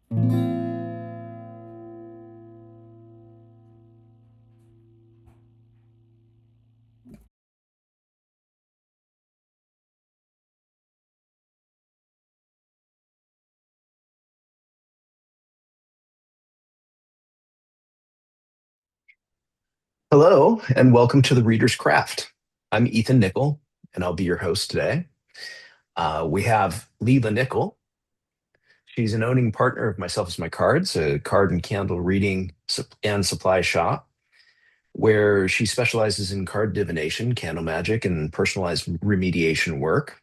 Hello, and welcome to the Reader's Craft. I'm Ethan Nicoll, and I'll be your host today. We have Leela Nicoll. She's an owning partner of Myself Is My Cards, a card and candle reading and supply shop, where she specializes in card divination, candle magic, and personalized remediation work.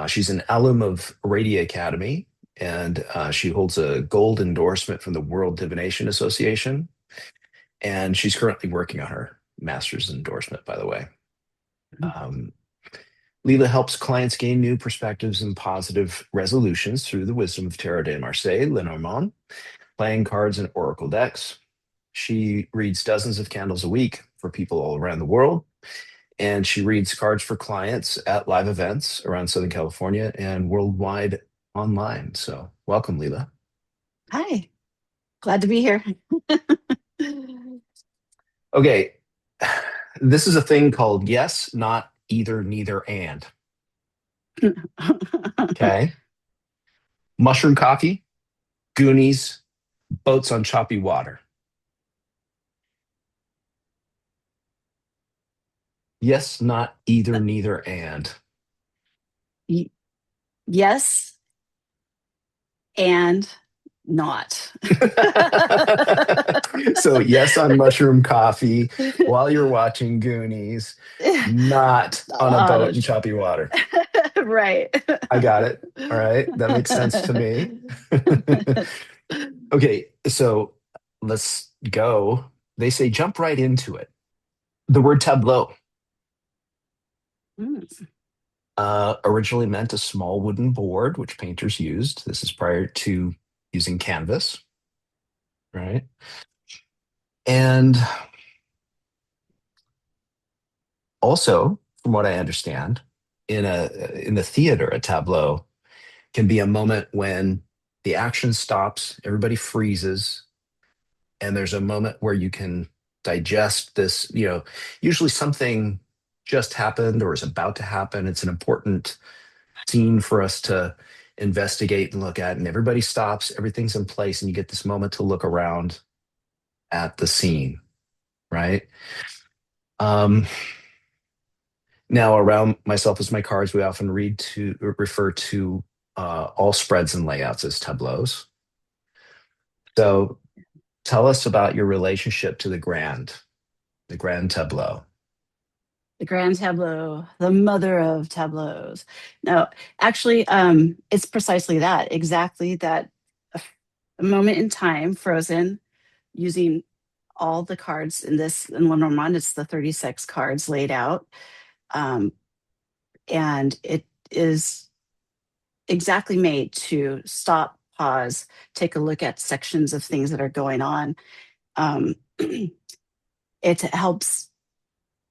She's an alum of Radia Academy, and she holds a gold endorsement from the World Divination Association. And she's currently working on her master's endorsement, by the way. Um, Leela helps clients gain new perspectives and positive resolutions through the wisdom of Tarot de Marseille, Lenormand, playing cards and oracle decks. She reads dozens of candles a week for people all around the world, and she reads cards for clients at live events around Southern California and worldwide online. So, welcome, Leela. Hi, glad to be here. Okay, this is a thing called yes, not, either, neither, and. Okay. Mushroom coffee, Goonies, boats on choppy water. Yes, not either, neither, and. Y- yes, and not. So, yes on mushroom coffee while you're watching Goonies, not on a Uh, boat in choppy water. right. I got it. All right. That makes sense to me. Okay. So, let's go. They say jump right into it. The word tableau Mm. originally meant a small wooden board which painters used. This is prior to using canvas, right? And also, from what I understand, in the theater, a tableau can be a moment when the action stops, everybody freezes, and there's a moment where you can digest this. Usually something just happened or is about to happen. It's an important scene for us to investigate and look at, and everybody stops, everything's in place, and you get this moment to look around at the scene, right? Um, Now, around Myself As My Cards, we often refer to all spreads and layouts as tableaus. So, tell us about your relationship to the grand tableau. The grand tableau, the mother of tableaus. No, actually, it's precisely that, exactly that a moment in time, frozen, using all the cards in Lenormand. It's the 36 cards laid out. Um, and it is exactly made to stop, pause, take a look at sections of things that are going on. Um, it helps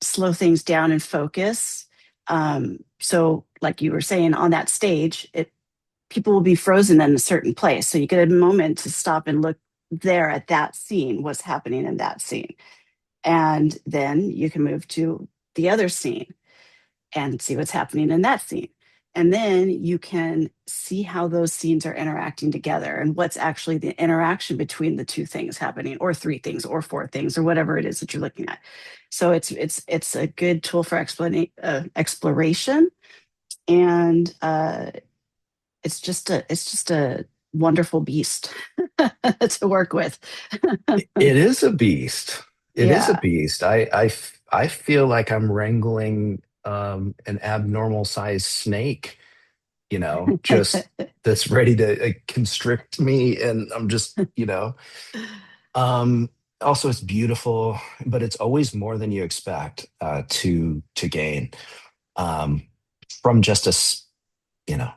slow things down and focus. So, like you were saying, on that stage, people will be frozen in a certain place. So you get a moment to stop and look there at that scene, what's happening in that scene. And then you can move to the other scene and see what's happening in that scene. And then you can see how those scenes are interacting together and what's actually the interaction between the two things happening, or three things, or four things, or whatever it is that you're looking at. So it's a good tool for exploration, and it's just a wonderful beast to work with. It is a beast. It is a Yeah. beast. I feel like I'm wrangling an abnormal sized snake, just that's ready to constrict me, and I'm just, also it's beautiful, but it's always more than you expect to gain um, from just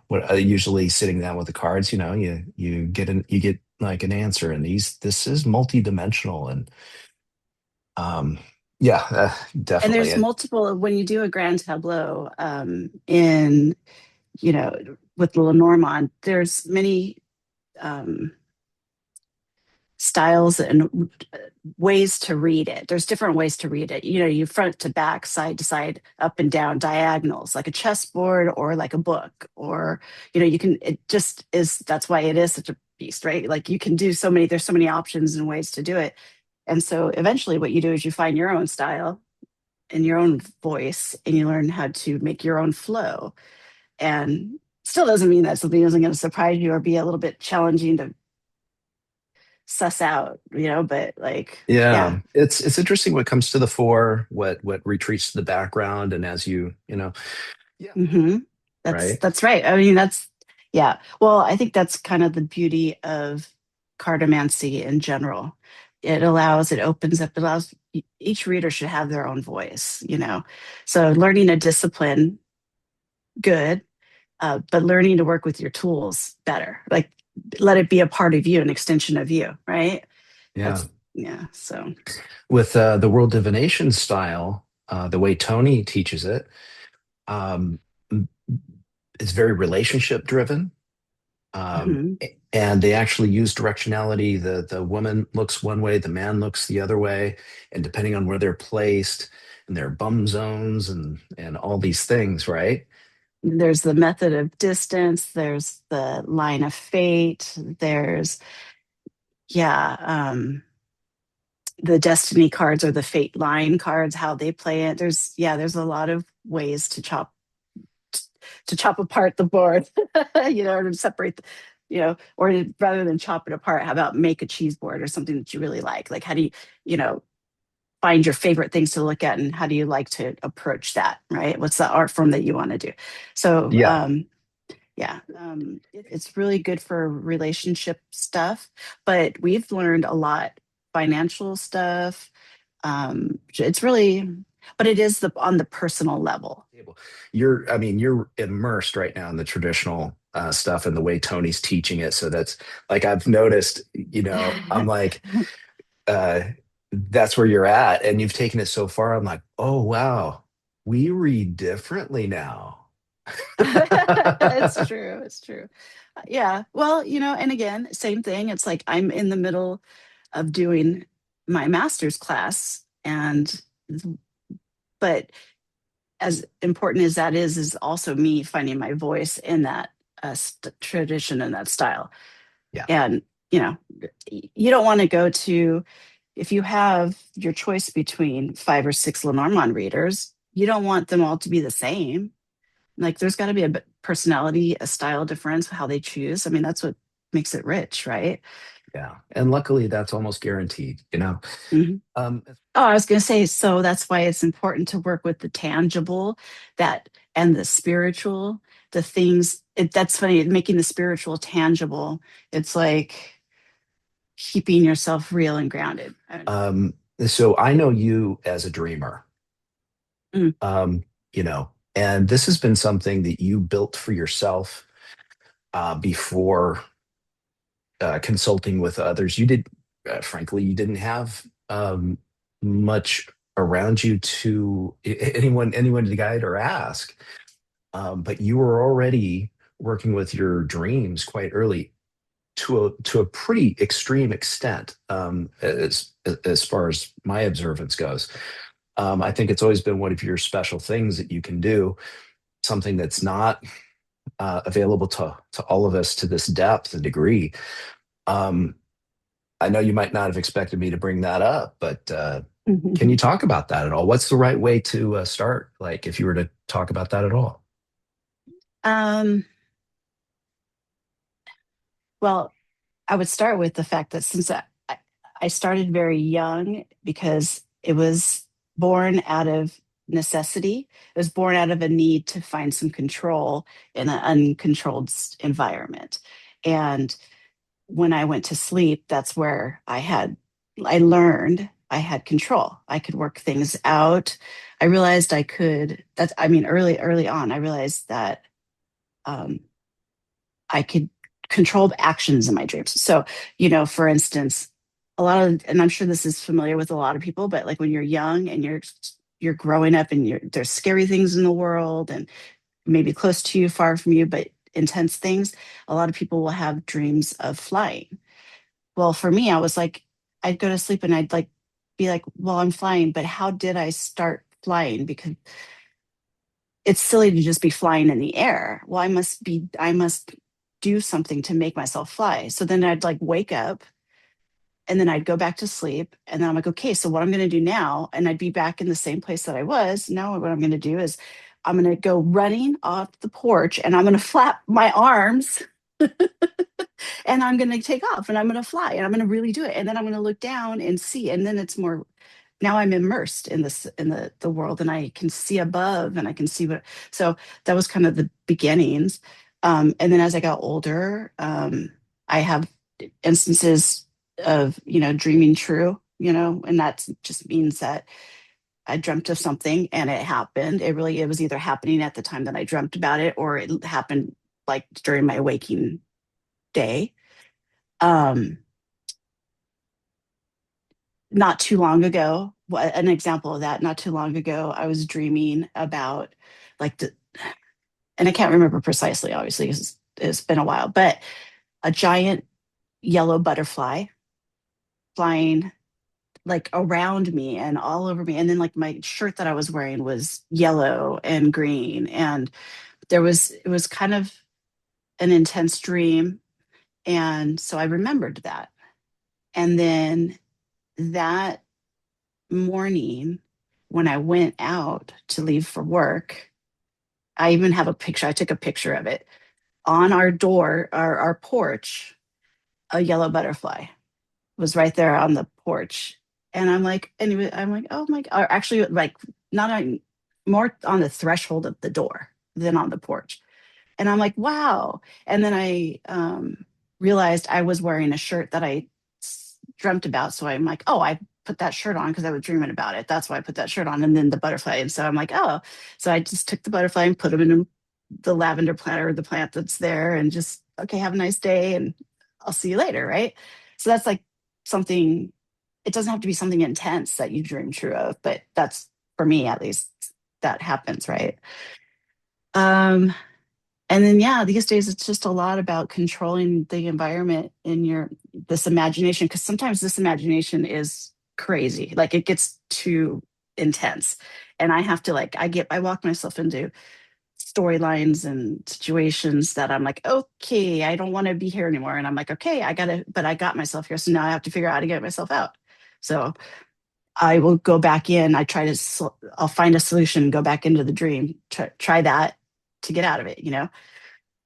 what usually sitting down with the cards. You get like an answer, and this is multidimensional, and um, yeah, And definitely. there's multiple, when you do a grand tableau, in, you know, with Lenormand, there's many um, styles and ways to read it. There's different ways to read it. You know, you front to back, side to side, up and down, diagonals, like a chessboard or like a book, or, you know, you can, it just is, that's why it is such a beast, right? Like you can do so many, there's so many options and ways to do it. And so eventually what you do is you find your own style and your own voice and you learn how to make your own flow. And still doesn't mean that something isn't going to surprise you or be a little bit challenging to suss out, you know, but like, yeah. Yeah, it's interesting what comes to the fore, what retreats to the background, and as yeah, hmm right, That's right. I mean, that's yeah. Well, I think that's kind of the beauty of cartomancy in general. It opens up, it allows each reader should have their own voice, you know. So learning a discipline, good, but learning to work with your tools better. Like let it be a part of you, an extension of you, right? yeah. That's yeah. So With the world divination style, the way Tony teaches it, um, it's very relationship driven. mhm. And they actually use directionality. The woman looks one way, the man looks the other way, and depending on where they're placed and their bum zones and all these things, right? There's the method of distance, there's the line of fate, there's yeah, the destiny cards or the fate line cards, how they play it. There's yeah, there's a lot of ways to chop apart the board, you know, or to separate, you know, or rather than chop it apart, how about make a cheese board or something that you really like? Like, how do you know, find your favorite things to look at and how do you like to approach that, right? What's the art form that you want to do? So, Yeah. yeah, it's really good for relationship stuff, but we've learned a lot financial stuff. It's really, but it is on the personal level. I mean, you're immersed right now in the traditional stuff and the way Tony's teaching it. So that's like I've noticed, I'm like, uh, that's where you're at, and you've taken it so far. I'm like, oh wow, we read differently now. It's true. It's true. Yeah. Well, you know, and again, same thing. It's like I'm in the middle of doing my master's class, and but as important as that is also me finding my voice in that tradition and that style. Yeah, And you know, you don't want to go to if you have your choice between 5 or 6 Lenormand readers, you don't want them all to be the same. Like there's got to be a personality, a style difference, how they choose. I mean, that's what makes it rich, right? yeah, and luckily that's almost guaranteed. Mhm. Um, Oh, I was going to say, so that's why it's important to work with the tangible, that and the spiritual, the things. That's funny, making the spiritual tangible. It's like keeping yourself real and grounded. um, so I know you as a dreamer, Mm, um, and this has been something that you built for yourself before consulting with others. Frankly, you didn't have much around you to anyone to guide or ask. But you were already working with your dreams quite early to a pretty extreme extent, as far as my observance goes. I think it's always been one of your special things that you can do, something that's not available to all of us to this depth and degree. Um, I know you might not have expected me to bring that up, but can you mm. talk about that at all? What's the right way to start? Like, if you were to talk about that at all? um, well, I would start with the fact that since I started very young because it was born out of necessity. It was born out of a need to find some control in an uncontrolled environment. And when I went to sleep, that's where I learned I had control. I could work things out. I realized I could, that's, I mean, early on, I realized that um, I could control actions in my dreams. So, you know, for instance, a lot of, and I'm sure this is familiar with a lot of people, but like when you're young and you're growing up and there's scary things in the world and maybe close to you, far from you, but intense things, a lot of people will have dreams of flying. Well, for me, I was like, I'd go to sleep and I'd like be like, well, I'm flying, but how did I start flying? Because it's silly to just be flying in the air. Well, I must do something to make myself fly. So then I'd like wake up and then I'd go back to sleep. And then I'm like, okay, so what I'm going to do now, and I'd be back in the same place that I was. Now, what I'm going to do is I'm going to go running off the porch and I'm going to flap my arms and I'm going to take off and I'm going to fly and I'm going to really do it. And then I'm going to look down and see. And then it's more, now I'm immersed in this, in the world, and I can see above and I can see what, so that was kind of the beginnings. And then as I got older, I have instances of, dreaming true, and that just means that I dreamt of something and it happened. It was either happening at the time that I dreamt about it or it happened like during my waking day. Um, Not too long ago, an example of that, not too long ago, I was dreaming about like and I can't remember precisely, obviously, 'cause it's been a while, but a giant yellow butterfly flying like around me and all over me. And then like my shirt that I was wearing was yellow and green. And it was kind of an intense dream. And so I remembered that. And then that morning, when I went out to leave for work, I even have a picture. I took a picture of it on our door, our porch. A yellow butterfly was right there on the porch, and I'm like, anyway, I'm like, oh my god, or actually, like not on, more on the threshold of the door than on the porch. And I'm like, wow. And then I realized I was wearing a shirt that I dreamt about. So I'm like, oh, I put that shirt on because I was dreaming about it. That's why I put that shirt on. And then the butterfly. And so I'm like, oh, so I just took the butterfly and put them in the lavender plant or the plant that's there and just, okay, have a nice day and I'll see you later. Right. So that's like something, it doesn't have to be something intense that you dream true of, but that's for me at least, that happens. Right. Um, and then, yeah, these days it's just a lot about controlling the environment in your this imagination, because sometimes this imagination is crazy. Like it gets too intense. And I have to like I walk myself into storylines and situations that I'm like, okay, I don't want to be here anymore. And I'm like, okay, but I got myself here. So now I have to figure out how to get myself out. So I will go back in. I'll find a solution, go back into the dream, try that to get out of it, and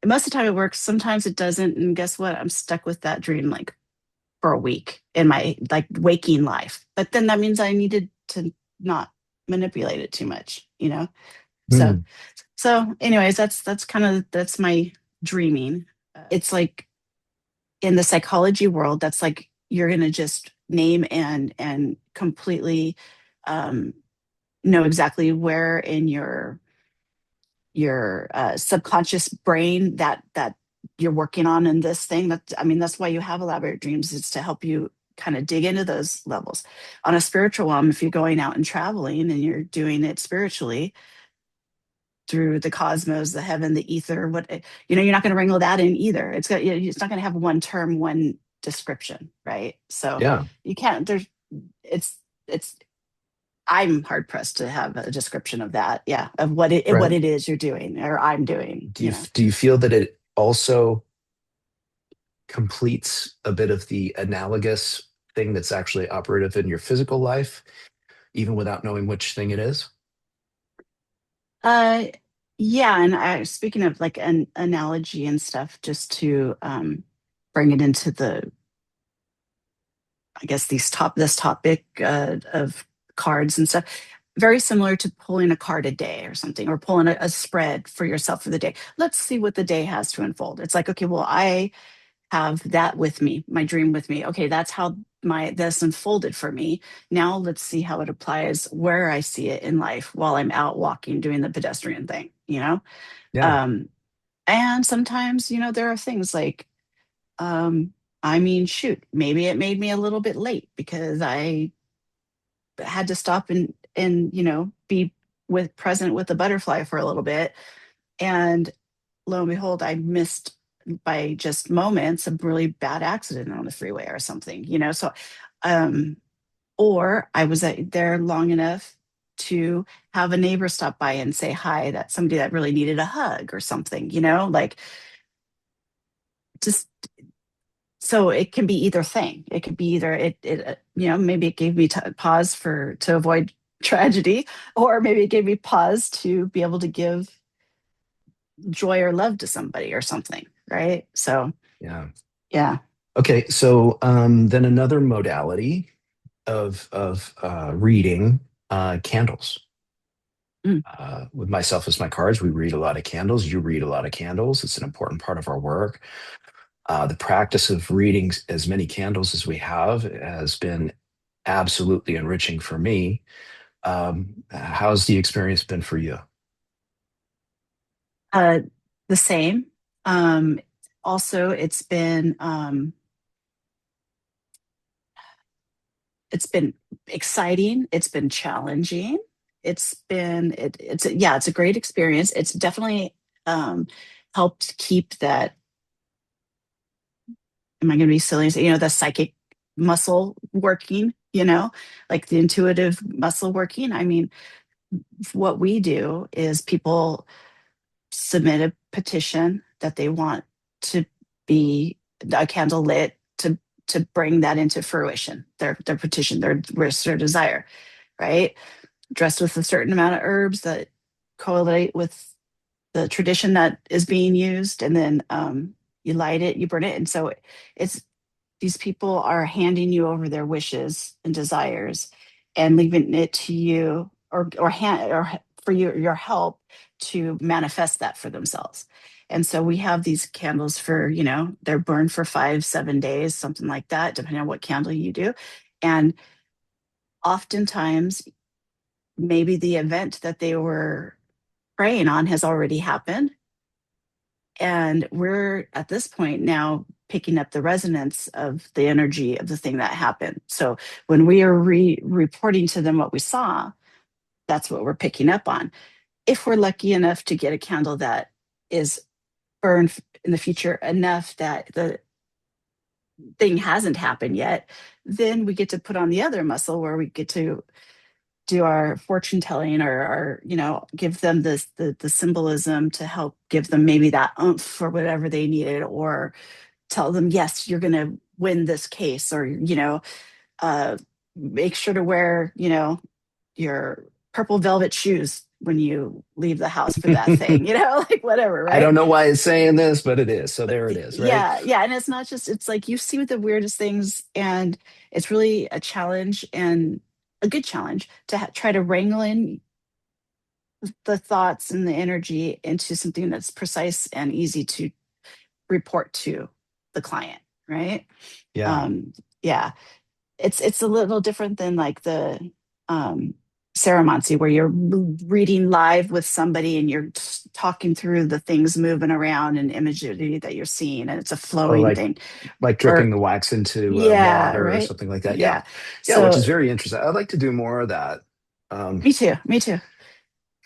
most of the time it works. Sometimes it doesn't. And guess what? I'm stuck with that dream like for a week in my like waking life. But then that means I needed to not manipulate it too much. So Hmm. so anyways, that's kind of that's my dreaming. It's like in the psychology world, that's like you're gonna just name and completely um know exactly where in your subconscious brain that you're working on in this thing. That's why you have elaborate dreams. It's to help you kind of dig into those levels. On a spiritual one, if you're going out and traveling and you're doing it spiritually through the cosmos, the heaven, the ether, you're not going to wrangle that in either. It's not going to have one term, one description, right? So Yeah. you can't. It's it's I'm hard pressed to have a description of that. Yeah, of what Right. it is you're doing or I'm doing. Do you feel that it also completes a bit of the analogous thing that's actually operative in your physical life, even without knowing which thing it is? Uh, yeah, and speaking of like an analogy and stuff, just to bring it into I guess this topic of cards and stuff. Very similar to pulling a card a day or something, or pulling a spread for yourself for the day. Let's see what the day has to unfold. It's like, okay, well, I have that with me, my dream with me. Okay, that's how my this unfolded for me. Now let's see how it applies where I see it in life while I'm out walking, doing the pedestrian thing. Yeah. Um, and sometimes, there are things like, shoot, maybe it made me a little bit late because I had to stop and be with present with the butterfly for a little bit and lo and behold, I missed by just moments a really bad accident on the freeway or something, So, um, or I was there long enough to have a neighbor stop by and say hi, that somebody that really needed a hug or something, like just so it can be either thing. It could be either maybe it gave me pause to avoid tragedy, or maybe it gave me pause to be able to give joy or love to somebody or something, right? So, Yeah. yeah. Okay. So then another modality of reading, candles. Mm. With myself as my cards, we read a lot of candles. You read a lot of candles. It's an important part of our work. The practice of reading as many candles as we have has been absolutely enriching for me. How's the experience been for you? Uh, the same. Um, Also, it's been exciting. It's been challenging. It's a great experience. It's definitely um, helped keep that. Am I going to be silly and say, the psychic muscle working? Like the intuitive muscle working. I mean, what we do is people submit a petition that they want to be a candle lit to bring that into fruition, their petition, their wish, their desire, right? Dressed with a certain amount of herbs that correlate with the tradition that is being used, and then you light it, you burn it, and so it's these people are handing you over their wishes and desires and leaving it to you, or for your help to manifest that for themselves. And so we have these candles for, they're burned for 5 7 days, something like that, depending on what candle you do. And oftentimes maybe the event that they were praying on has already happened, and we're at this point now picking up the resonance of the energy of the thing that happened. So when we are reporting to them what we saw, that's what we're picking up on. If we're lucky enough to get a candle that is burned in the future enough that the thing hasn't happened yet, then we get to put on the other muscle where we get to do our fortune telling, or give them the symbolism to help give them maybe that oomph for whatever they needed, or tell them, yes, you're going to win this case, or uh, make sure to wear your purple velvet shoes when you leave the house for that thing, like whatever, I right? don't know why it's saying this, but it is. So there it is, right? Yeah, yeah. And it's not just, it's like you see the weirdest things, and it's really a challenge, and a good challenge to try to wrangle in the thoughts and the energy into something that's precise and easy to report to the client, right? Yeah. um yeah, it's a little different than like the um ceremoncy, where you're reading live with somebody and you're talking through the things moving around and imagery that you're seeing, and it's a Or flowing thing. like dripping Or the wax into yeah, water or right, something like that. Yeah. yeah. Yeah, which So is very interesting. I'd like to do more of that. Um, me too,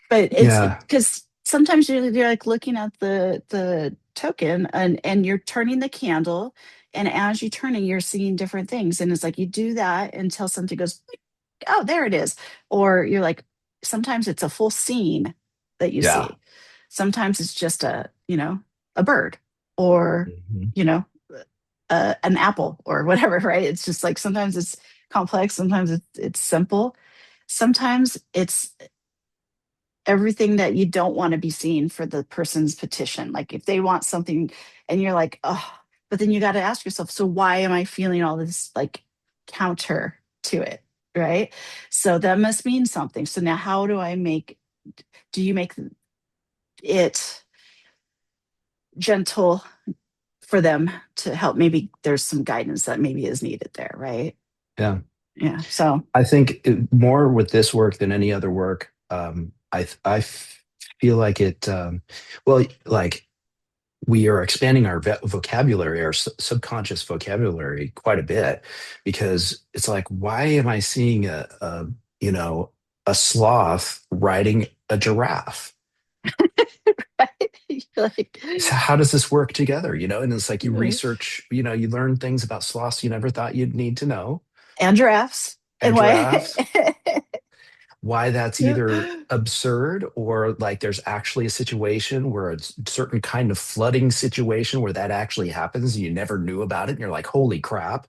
but it's yeah. because sometimes you're like looking at the token, and you're turning the candle, and as you're turning you're seeing different things, and it's like you do that until something goes, oh, there it is. Or you're like, sometimes it's a full scene that you Yeah. see, sometimes it's just a bird, or Mhm. you know an apple or whatever, right? It's just like sometimes it's complex, sometimes it's simple, sometimes it's everything that you don't want to be seen for the person's petition. Like if they want something and you're like, oh, but then you got to ask yourself, so why am I feeling all this like counter to it? Right. So that must mean something. So now how do you make it gentle for them to help? Maybe there's some guidance that maybe is needed there. Right. Yeah. Yeah. So, I think more with this work than any other work. Feel like it. Well, like we are expanding our vocabulary, our subconscious vocabulary, quite a bit, because it's like, why am I seeing you know a sloth riding a giraffe? right. Like, So how does this work together? And it's like you research, you learn things about sloths you never thought you'd need to know, and giraffes. and And why? giraffes, why that's either absurd or like there's actually a situation where it's a certain kind of flooding situation where that actually happens and you never knew about it and you're like, holy crap,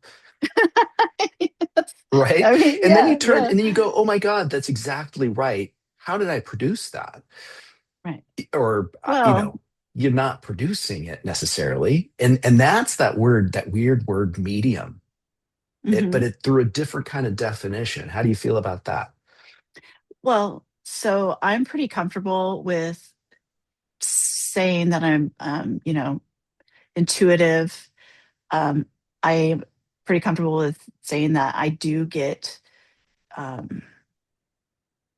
right? I mean, And then you yeah, turn yeah. and then you go, oh my God, that's exactly right. How did I produce that? Right. Or Well, you're not producing it necessarily, and that's that weird word medium, but mhm. it through a different kind of definition. How do you feel about that? Well, so I'm pretty comfortable with saying that I'm, intuitive. Um, I'm pretty comfortable with saying that I do get um,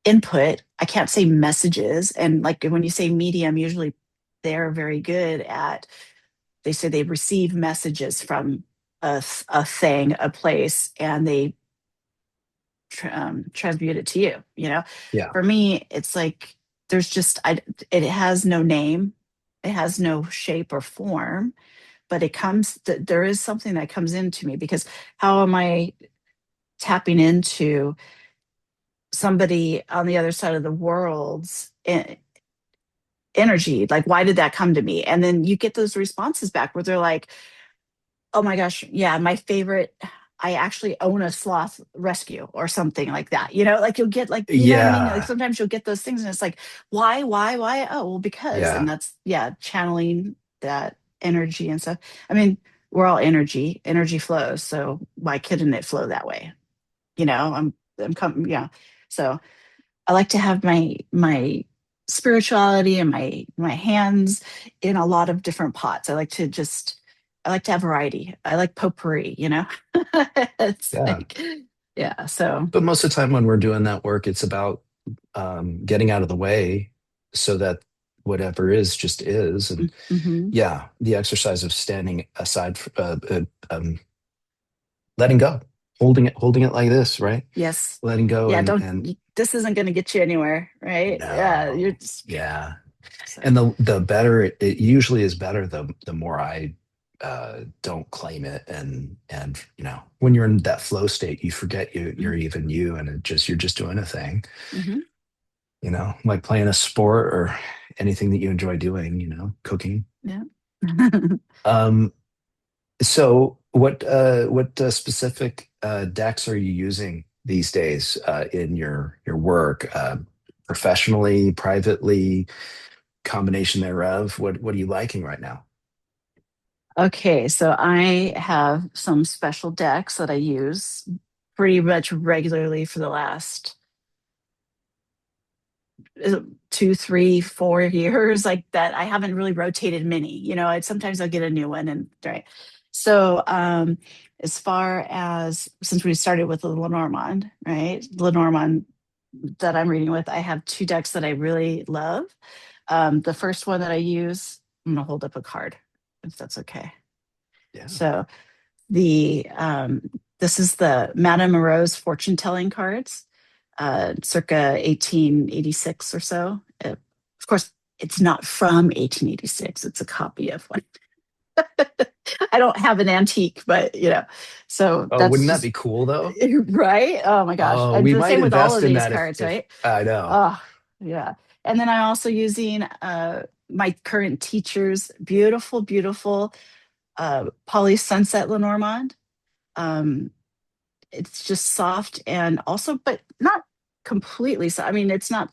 input. I can't say messages. And like when you say medium, usually they're very good at, they say they receive messages from a thing, a place, and they transmute it to you. Yeah, For me, it's like there's just, it has no name, it has no shape or form, but there is something that comes into me because how am I tapping into somebody on the other side of the world's energy? Like, why did that come to me? And then you get those responses back where they're like, oh my gosh, yeah, my favorite, I actually own a sloth rescue or something like that. Like you'll get, like, you know what I mean? Like yeah, sometimes you'll get those things and it's like, why? Oh, well, because. And yeah, that's, yeah, channeling that energy and stuff. I mean, we're all energy, energy flows. So why couldn't it flow that way? I'm coming, yeah. So I like to have my spirituality and my hands in a lot of different pots. I like to have variety. I like potpourri. It's yeah. like, yeah. So, But most of the time when we're doing that work, it's about getting out of the way so that whatever is just is. And mhm. yeah, the exercise of standing aside, letting go, holding it like this, right? Yes. Letting go Yeah. and This isn't going to get you anywhere, right? Yeah. You're no, just, yeah. so, And the better it usually is better the more I don't claim it, and when you're in that flow state you forget you're even you, and you're just doing a thing, mm-hmm. like playing a sport or anything that you enjoy doing, cooking. Yeah. um so what specific decks are you using these days in your work, professionally, privately, combination thereof? What are you liking right now? Okay, so I have some special decks that I use pretty much regularly for the last 2, 3, 4 years, like that. I haven't really rotated many. Sometimes I'll get a new one, and right. So, as far as since we started with the Lenormand, right? Lenormand that I'm reading with, I have two decks that I really love. The first one that I use, I'm gonna hold up a card, if that's okay. Yeah. So the this is the Madame Moreau's fortune telling cards, circa 1886 or so. Of course, it's not from 1886. It's a copy of one. I don't have an antique, but so Oh, that's wouldn't that just be cool though? right. Oh my gosh, Oh, and we the might same with all invest of in these that cards, if right? I know. Oh yeah. And then I'm also using my current teacher's beautiful, beautiful Poly Sunset Lenormand. Um, it's just soft and also, but not completely. So, I mean, it's not,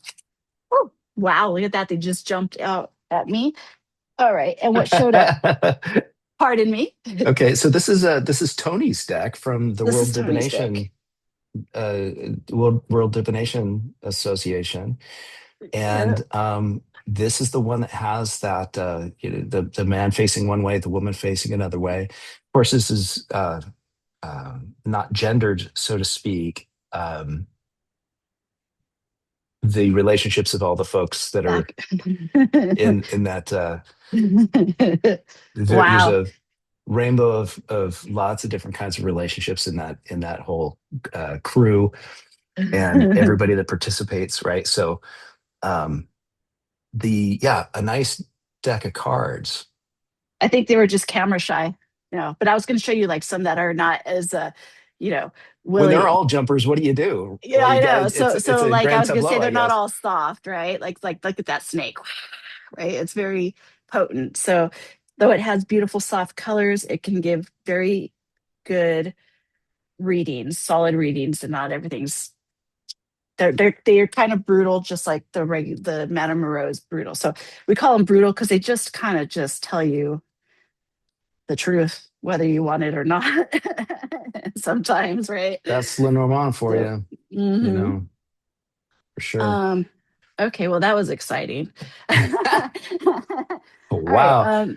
oh, wow, look at that. They just jumped out at me. All right. And what showed up, pardon me, Okay, so this is Tony's deck from the this is Tony's deck. Uh, World Divination Association, Yeah. and this is the one that has that the man facing one way, the woman facing another way. Of course, this is not gendered, so to speak. The relationships of all the folks that are Back. in that there's Wow. a rainbow of lots of different kinds of relationships in that whole crew, and everybody that participates, right? So um the yeah, a nice deck of cards. I think they were just camera shy, but I was going to show you like some that are not as, you know, When they're willing. all jumpers, what do you do? Yeah, Well, I you got know. to, it's So a like I grand was gonna say tableau, they're I not guess. all soft, right? Like look at that snake, right? It's very potent. So though it has beautiful soft colors, it can give very good readings, solid readings, and not everything's they're kind of brutal, just like the Madame Moreau is brutal. So we call them brutal because they just kind of just tell you the truth, whether you want it or not. Sometimes, right? That's Lenormand for So, you, you hmm know, for sure. um, okay, well, that was exciting. All right. Wow.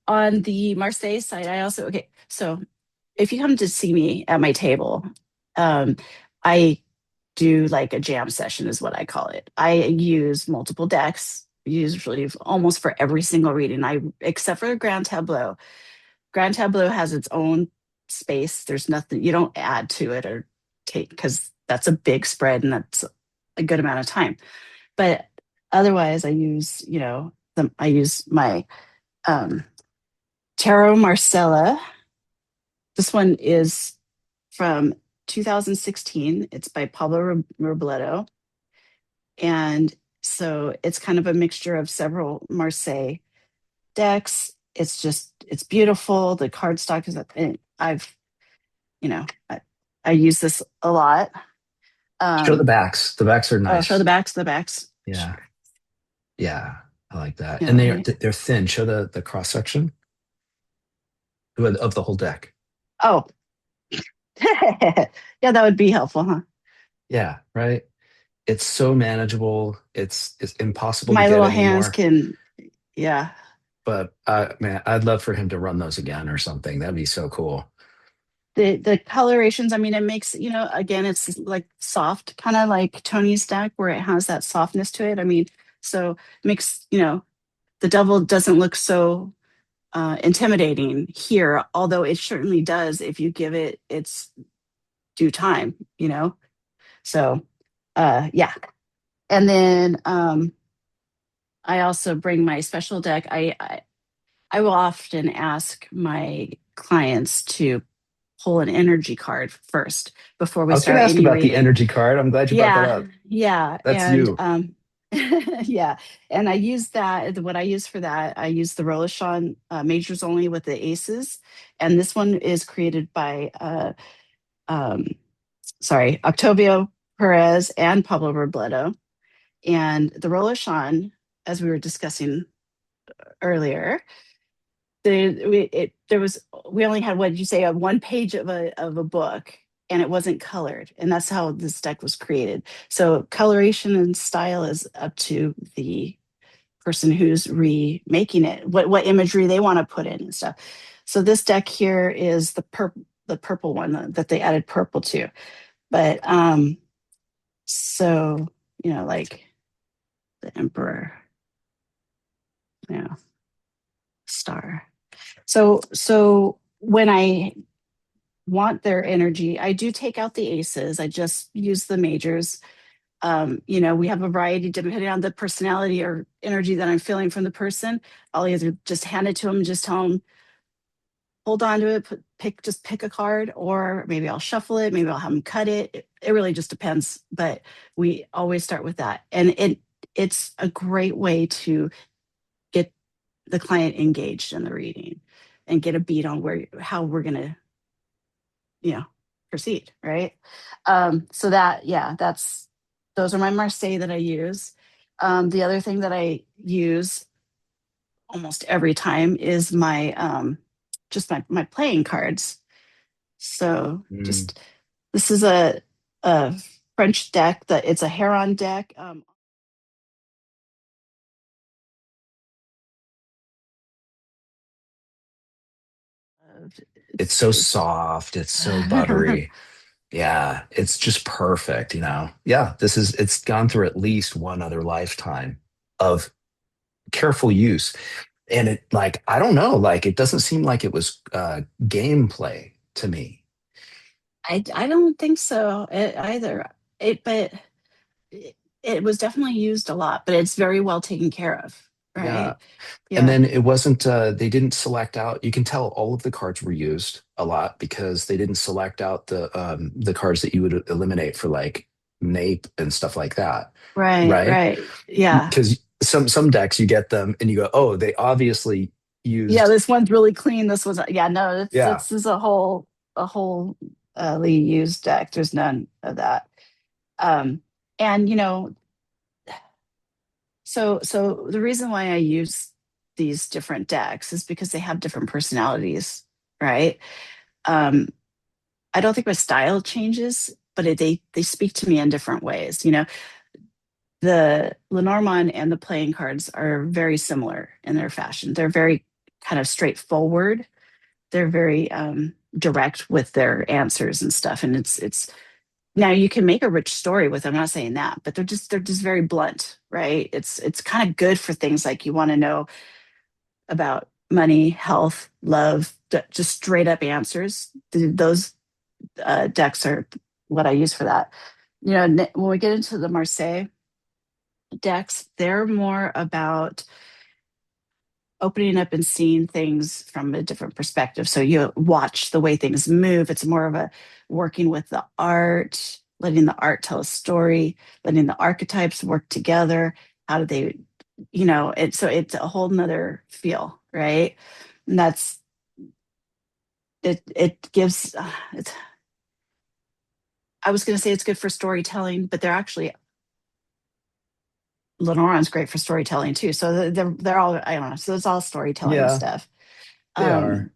On the Marseille side, I also, okay, so if you come to see me at my table, I do like a jam session, is what I call it. I use multiple decks, usually almost for every single reading. Except for Grand Tableau. Grand Tableau has its own space. There's nothing you don't add to it or take because that's a big spread and that's a good amount of time. But otherwise, I use I use my um, Tarot Marcella. This one is from 2016. It's by Pablo Robledo, and so it's kind of a mixture of several Marseille decks. It's beautiful. The cardstock is I've you know I, I use this a lot. Show the Um, backs. The backs are oh, show the nice. backs, the backs. Yeah. Yeah. I like that. Yeah, And right. they're thin. Show the cross section of the whole deck. Oh, yeah, that would be helpful, huh? Yeah, right. It's so manageable. It's impossible to My get little hands anymore. can, yeah. But man, I'd love for him to run those again or something. That'd be so cool. The colorations, I mean, it makes, again, it's like soft, kind of like Tony's deck where it has that softness to it. I mean, so makes, the devil doesn't look so intimidating here, although it certainly does if you give it its due time. So, yeah. And then I also bring my special deck. I will often ask my clients to pull an energy card first before I we was going start to ask any about the reading. energy card. I'm glad you brought that Yeah, up. yeah, That's and you. yeah, and I use that. What I use for that, I use the Rolashon Majors Only with the aces, and this one is created by um, Octavio Perez and Pablo Robledo, and the Rolashon, as we were discussing earlier, we only had, what did you say, a one page of a book, and it wasn't colored, and that's how this deck was created. So coloration and style is up to the person who's remaking it, what imagery they want to put in and stuff. So this deck here is the purple one that they added purple to. But so like the emperor, star. So when I want their energy, I do take out the aces. I just use the majors. We have a variety depending on the personality or energy that I'm feeling from the person. I'll either just hand it to them, just tell them, hold on to it, just pick a card, or maybe I'll shuffle it, maybe I'll have them cut it. It really just depends. But we always start with that. And it's a great way to get the client engaged in the reading and get a beat on how we're gonna you know proceed, right? So that, yeah, those are my Marseille that I use. The other thing that I use almost every time is my just my playing cards. So Mm. just, this is a French deck, that it's a Heron deck. It's it's so it's soft. It's so buttery. Yeah, it's just perfect. Yeah, it's gone through at least one other lifetime of careful use. And it, like, I don't know, like it doesn't seem like it was gameplay to me. I don't think so, either. But it, it was definitely used a lot, but it's very well taken care of, Yeah. right? And Yeah. then it wasn't, they didn't select out, you can tell all of the cards were used a lot because they didn't select out the cards that you would eliminate for like nape and stuff like that. Right, Right. right. Yeah. Because some decks you get them and you go, oh, they obviously Yeah, used, this one's really clean. This one's yeah, no, it's yeah. this is a whole Lee used deck. There's none of that. Um and so the reason why I use these different decks is because they have different personalities, right? Um I don't think my style changes, but they speak to me in different ways. The Lenormand and the playing cards are very similar in their fashion. They're very kind of straightforward. They're very direct with their answers and stuff. And it's now you can make a rich story with them. I'm not saying that, but they're just very blunt, right? It's kind of good for things like you want to know about money, health, love, just straight up answers. Those decks are what I use for that. When we get into the Marseille decks, they're more about opening up and seeing things from a different perspective. So you watch the way things move. It's more of a working with the art, letting the art tell a story, letting the archetypes work together. How do they, so it's a whole nother feel, right? And that's it gives it's I was going to say it's good for storytelling, but they're actually Lenormand's great for storytelling too. So they're all I don't know. So it's all storytelling Yeah, stuff. they are. Um,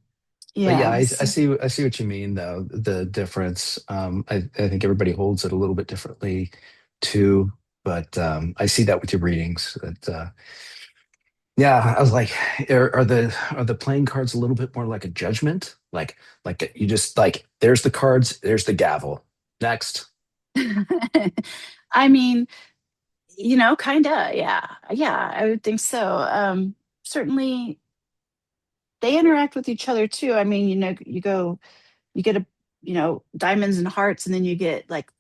But yeah, yeah. I see what you mean though, the difference. I think everybody holds it a little bit differently too, but I see that with your readings. That yeah, I was like, are the playing cards a little bit more like a judgment? Like you just like there's the cards, there's the gavel. Next. I mean, kind of, yeah. Yeah, I would think so. Certainly they interact with each other too. I mean, you get diamonds and hearts, and then you get like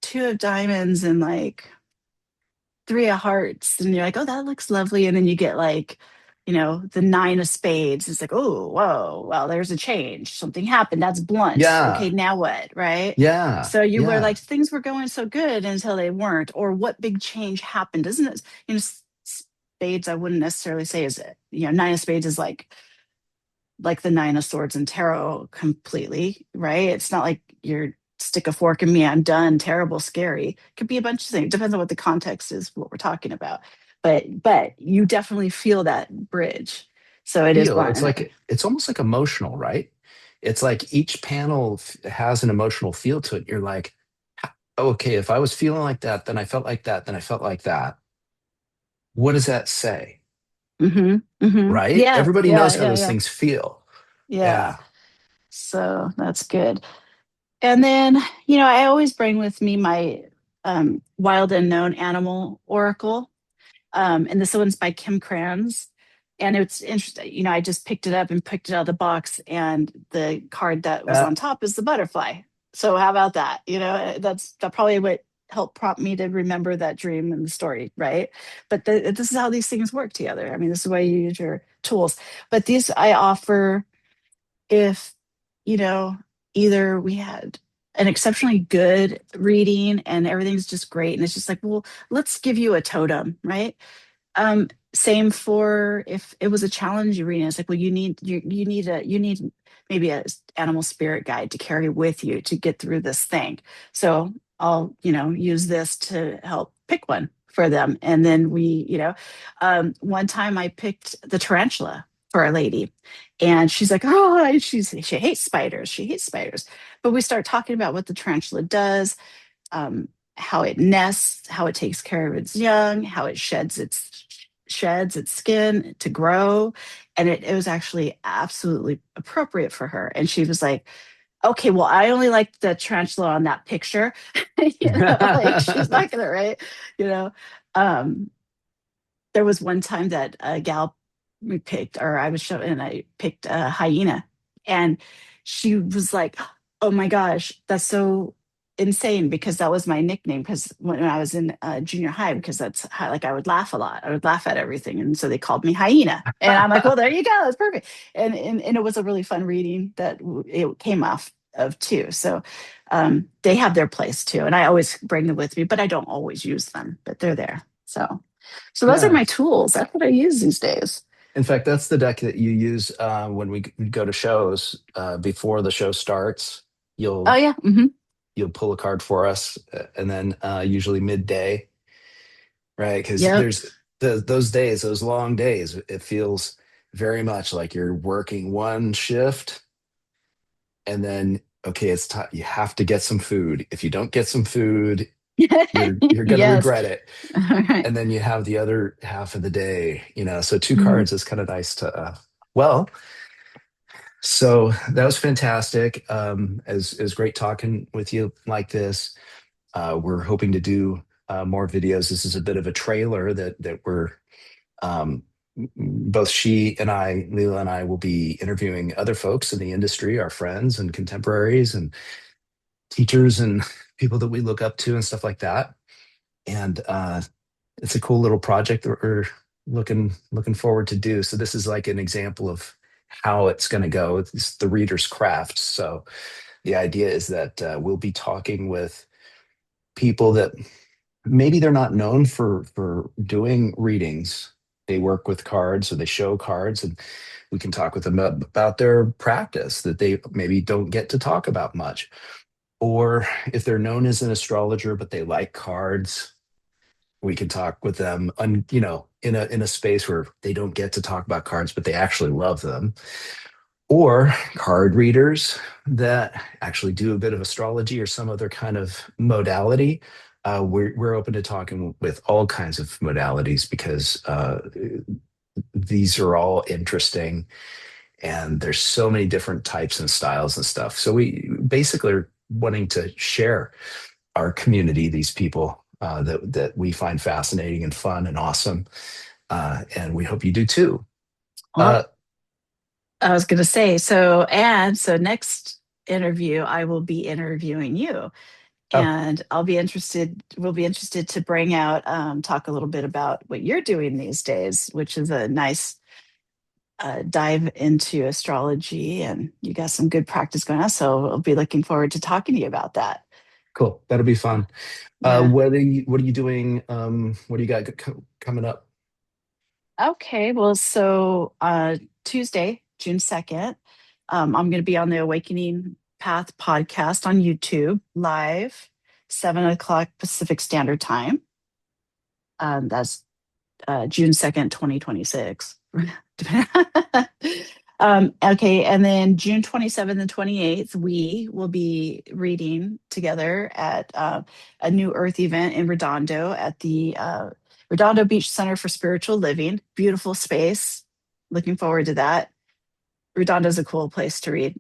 two of diamonds and like three of hearts, and you're like, oh, that looks lovely. And then you get like, the nine of spades. It's like, oh, whoa, well, there's a change. Something happened. That's blunt. Okay, Yeah, now what? Right. yeah, So you were yeah, like, things were going so good until they weren't, or what big change happened? Isn't it? Spades, I wouldn't necessarily say is it, nine of spades is like the nine of swords in tarot completely, right? It's not like you're stick a fork in me, I'm done, terrible, scary. Could be a bunch of things. Depends on what the context is, what we're talking about. But you definitely feel that bridge. So it is feel. blunt. It's like it's almost like emotional, right? It's like each panel has an emotional feel to it. You're like, okay, if I was feeling like that, then I felt like that, then I felt like that. What does that say? Right? Yeah, Everybody yeah, knows how yeah, those yeah, things feel. yeah. Yeah. So that's good. And then, I always bring with me my wild unknown animal oracle. And this one's by Kim Kranz. And it's interesting. I just picked it up and picked it out of the box, and the card that was Uh, on top is the butterfly. So how about that? That probably what helped prompt me to remember that dream and the story, right? But this is how these things work together. I mean, this is why you use your tools. But these I offer if you know either we had an exceptionally good reading and everything's just great, and it's just like, well, let's give you a totem, right? Same for if it was a challenge reading. It's like, well, you need maybe a animal spirit guide to carry with you to get through this thing. So I'll use this to help pick one for them. And then one time I picked the tarantula for a lady, and she's like, oh, she hates spiders. She hates spiders. But we start talking about what the tarantula does, um, how it nests, how it takes care of its young, how it sheds its skin to grow. And it was actually absolutely appropriate for her. And she was like, okay, well, I only like the tarantula on that picture. Like she's not gonna, right? You know. Um, there was one time that a gal we picked, or I was showing, and I picked a hyena, and she was like, oh my gosh, that's so. insane because that was my nickname because when I was in junior high, because that's how, like, I would laugh a lot. I would laugh at everything. And so they called me hyena. And I'm like, well, there you go. That's perfect. And it was a really fun reading that it came off of too. So they have their place too. And I always bring them with me, but I don't always use them, but they're there. So those are Yeah. my tools. That's what I use these days. In fact, that's the deck that you use when we go to shows. Before the show starts, Oh you'll yeah. Hmm. you'll pull a card for us, and then usually midday, right? Because Yep. there's those days, those long days. It feels very much like you're working one shift, and then okay, it's time. You have to get some food. If you don't get some food, you're gonna Yes. regret it. All right. And then you have the other half of the day. So two Mhm. cards is kind of nice to. Well, so that was fantastic. As great talking with you like this. We're hoping to do more videos. This is a bit of a trailer that we're um, both she and I, Leela and I, will be interviewing other folks in the industry, our friends and contemporaries and teachers and people that we look up to and stuff like that. And it's a cool little project that we're looking forward to do. So this is like an example of how it's going to go. It's the reader's craft. So the idea is that we'll be talking with people that maybe they're not known for doing readings. They work with cards or they show cards, and we can talk with them about their practice that they maybe don't get to talk about much. Or if they're known as an astrologer but they like cards, we can talk with them in a space where they don't get to talk about cards but they actually love them. Or card readers that actually do a bit of astrology or some other kind of modality. We're open to talking with all kinds of modalities because these are all interesting and there's so many different types and styles and stuff. So we basically are wanting to share our community, these people that we find fascinating and fun and awesome. And we hope you do too. Uh, Well, I was going to say, so next interview, I will be interviewing you, oh, and we'll be interested to bring out, talk a little bit about what you're doing these days, which is a nice dive into astrology, and you got some good practice going on. So I'll be looking forward to talking to you about that. cool. That'll be Uh, fun. Yeah. What are you doing? What do you got coming up? Okay. Well, so Tuesday, June 2nd, I'm going to be on the Awakening Path podcast on YouTube live, 7 o'clock Pacific Standard Time. That's June 2nd, 2026. Okay. And then June 27th and 28th, we will be reading together at a New Earth event in Redondo at the Redondo Beach Center for Spiritual Living. Beautiful space. Looking forward to that. Redondo's a cool place to read.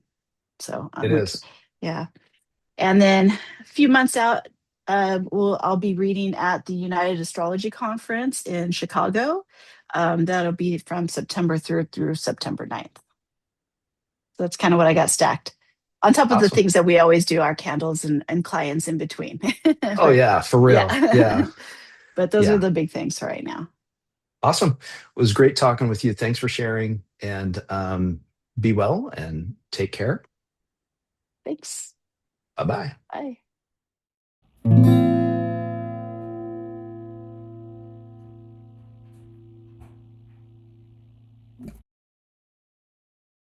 So It is. yeah. And then a few months out, I'll be reading at the United Astrology Conference in Chicago. That'll be from September 3rd through September 9th. So that's kind of what I got stacked. On top of the Awesome. things that we always do, our candles and clients in between. Oh But yeah, for real. yeah, Yeah. but those are Yeah. the big things for right now. Awesome. It was great talking with you. Thanks for sharing and be well and take care. Thanks. Bye bye. Bye.